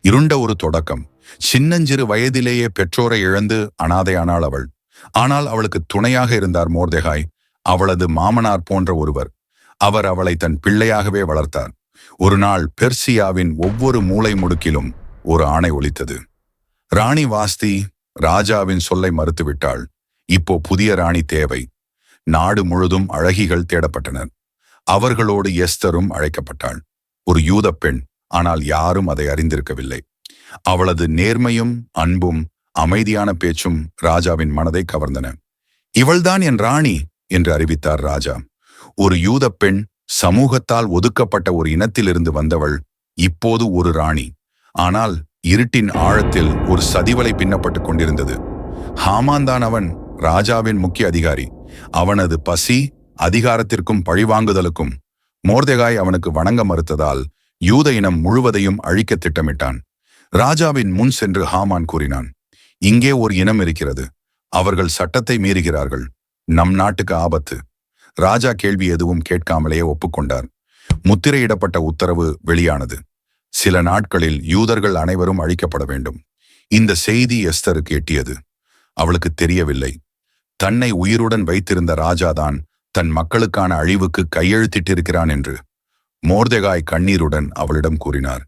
இருண்ட ஒரு தொடக்கம். சின்னஞ்சிறு வயதிலேயே பெற்றோரை இழந்து அனாதையானாள் அவள். ஆனால் அவளுக்கு துணையாக இருந்தார் மோர்தெகாய், அவளது மாமனார் போன்ற ஒருவர். அவர் அவளை தன் பிள்ளையாகவே வளர்த்தார். ஒரு நாள் பெர்சியாவின் ஒவ்வொரு மூலை முடுக்கிலும் ஒரு ஆணை ஒலித்தது. ராணி வாஸ்தி ராஜாவின் சொல்லை மறுத்துவிட்டாள். இப்போ புதிய ராணி தேவை. நாடு முழுதும் அழகிகள் தேடப்பட்டனர். அவர்களோடு எஸ்தரும் அழைக்கப்பட்டாள். ஒரு யூத பெண், ஆனால் யாரும் அதை அறிந்திருக்கவில்லை. அவளது நேர்மையும் அன்பும் அமைதியான பேச்சும் ராஜாவின் மனதை கவர்ந்தன. இவள்தான் என் ராணி என்று அறிவித்தார் ராஜா. ஒரு யூத பெண், சமூகத்தால் ஒதுக்கப்பட்ட ஒரு இனத்திலிருந்து வந்தவள், இப்போது ஒரு ராணி. ஆனால் இருட்டின் ஆழத்தில் ஒரு சதிவலை பின்னப்பட்டுக் கொண்டிருந்தது. ஹாமான் தான் அவன், ராஜாவின் முக்கிய அதிகாரி. அவனது பசி, அதிகாரத்திற்கும் பழிவாங்குதலுக்கும் மோர்தெகாய் அவனுக்கு வணங்க மறுத்ததால் யூத இனம் முழுவதையும் அழிக்க திட்டமிட்டான். ராஜாவின் முன் சென்று ஹாமான் கூறினான், இங்கே ஒரு இனம் இருக்கிறது. அவர்கள் சட்டத்தை மீறுகிறார்கள். நம் நாட்டுக்கு ஆபத்து. ராஜா கேள்வி எதுவும் கேட்காமலேயே ஒப்புக்கொண்டார். முத்திரையிடப்பட்ட உத்தரவு வெளியானது. சில நாட்களில் யூதர்கள் அனைவரும் அழிக்கப்பட வேண்டும். இந்த செய்தி எஸ்தருக்கு எட்டியது. அவளுக்கு தெரியவில்லை, தன்னை உயிருடன் வைத்திருந்த ராஜாதான் தன் மக்களுக்கான அழிவுக்கு கையெழுத்திட்டிருக்கிறான் என்று. மோர்தெகாய் கண்ணீருடன் அவளிடம் கூறினார்,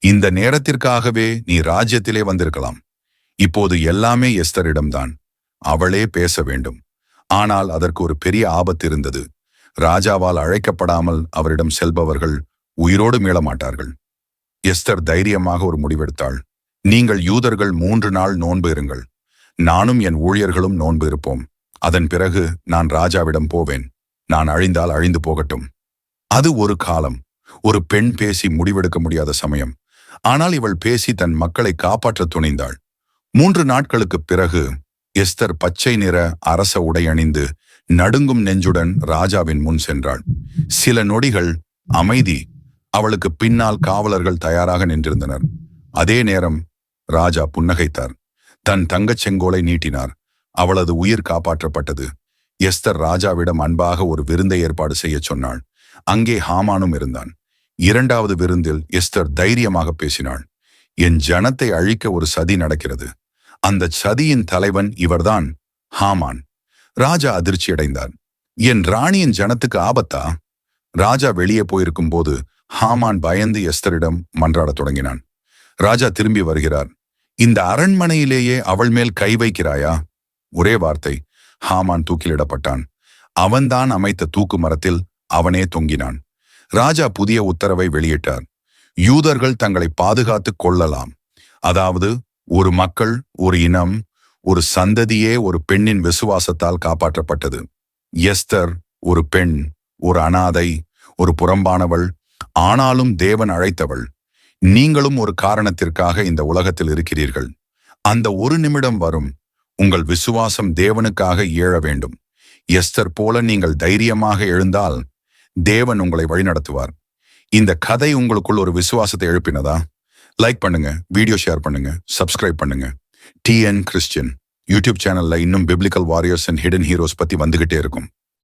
இந்த நேரத்திற்காகவே நீ ராஜ்யத்திலே வந்திருக்கலாம். இப்போது எல்லாமே எஸ்தரிடம்தான். அவளே பேச வேண்டும். ஆனால் அதற்கு ஒரு பெரிய ஆபத்து இருந்தது. ராஜாவால் அழைக்கப்படாமல் அவரிடம் செல்பவர்கள் உயிரோடு மீளமாட்டார்கள். எஸ்தர் தைரியமாக ஒரு முடிவெடுத்தாள். நீங்கள் யூதர்கள் 3 நாள் நோன்பு இருங்கள். நானும் என் ஊழியர்களும் நோன்பு இருப்போம். அதன் பிறகு நான் ராஜாவிடம் போவேன். நான் அழிந்தால் அழிந்து போகட்டும். அது ஒரு காலம். ஒரு பெண் பேசி முடிவெடுக்க முடியாத சமயம். ஆனால் இவள் பேசி தன் மக்களை காப்பாற்ற துணிந்தாள். 3 நாட்களுக்குப் பிறகு எஸ்தர் பச்சை நிற அரச உடை அணிந்து நடுங்கும் நெஞ்சுடன் ராஜாவின் முன் சென்றாள். சில நொடிகள் அமைதி. அவளுக்கு பின்னால் காவலர்கள் தயாராக நின்றிருந்தனர். அதே நேரம் ராஜா புன்னகைத்தார். தன் தங்கச் செங்கோலை நீட்டினார். அவளது உயிர் காப்பாற்றப்பட்டது. எஸ்தர் ராஜாவிடம் அன்பாக ஒரு விருந்தை ஏற்பாடு செய்ய சொன்னாள். அங்கே ஹாமானும் இருந்தான். 2வது விருந்தில் எஸ்தர் தைரியமாக பேசினாள். என் ஜனத்தை அழிக்க ஒரு சதி நடக்கிறது. அந்த சதியின் தலைவன் இவர்தான், ஹாமான். ராஜா அதிர்ச்சியடைந்தார். என் ராணியின் ஜனத்துக்கு ஆபத்தா? ராஜா வெளியே போயிருக்கும் போது ஹாமான் பயந்து எஸ்தரிடம் மன்றாடத் தொடங்கினான். ராஜா திரும்பி வருகிறார். இந்த அரண்மனையிலேயே அவள் மேல் கை வைக்கிறாயா? ஒரே வார்த்தை. ஹாமான் தூக்கிலிடப்பட்டான். அவன்தான் அமைத்த தூக்கு மரத்தில் அவனே தொங்கினான். ராஜா புதிய உத்தரவை வெளியிட்டார். யூதர்கள் தங்களை பாதுகாத்துக் கொள்ளலாம். அதாவது ஒரு மக்கள், ஒரு இனம், ஒரு சந்ததியே ஒரு பெண்ணின் விசுவாசத்தால் காப்பாற்றப்பட்டது. எஸ்தர் ஒரு பெண், ஒரு அனாதை, ஒரு புறம்பானவள். ஆனாலும் தேவன் அழைத்தவள். நீங்களும் ஒரு காரணத்திற்காக இந்த உலகத்தில் இருக்கிறீர்கள். அந்த ஒரு நிமிடம் வரும். உங்கள் விசுவாசம் தேவனுக்காக ஏழ வேண்டும். எஸ்தர் போல நீங்கள் தைரியமாக எழுந்தால் தேவன் உங்களை வழிநடத்துவார். இந்த கதை உங்களுக்குள் ஒரு விசுவாசத்தை எழுப்பினதா? லைக் பண்ணுங்க, வீடியோ ஷேர் பண்ணுங்க, சப்ஸ்கிரைப் பண்ணுங்க. TN Christian யூடியூப் சேனல்ல இன்னும் biblical warriors and hidden heroes பத்தி வந்துகிட்டே இருக்கும்.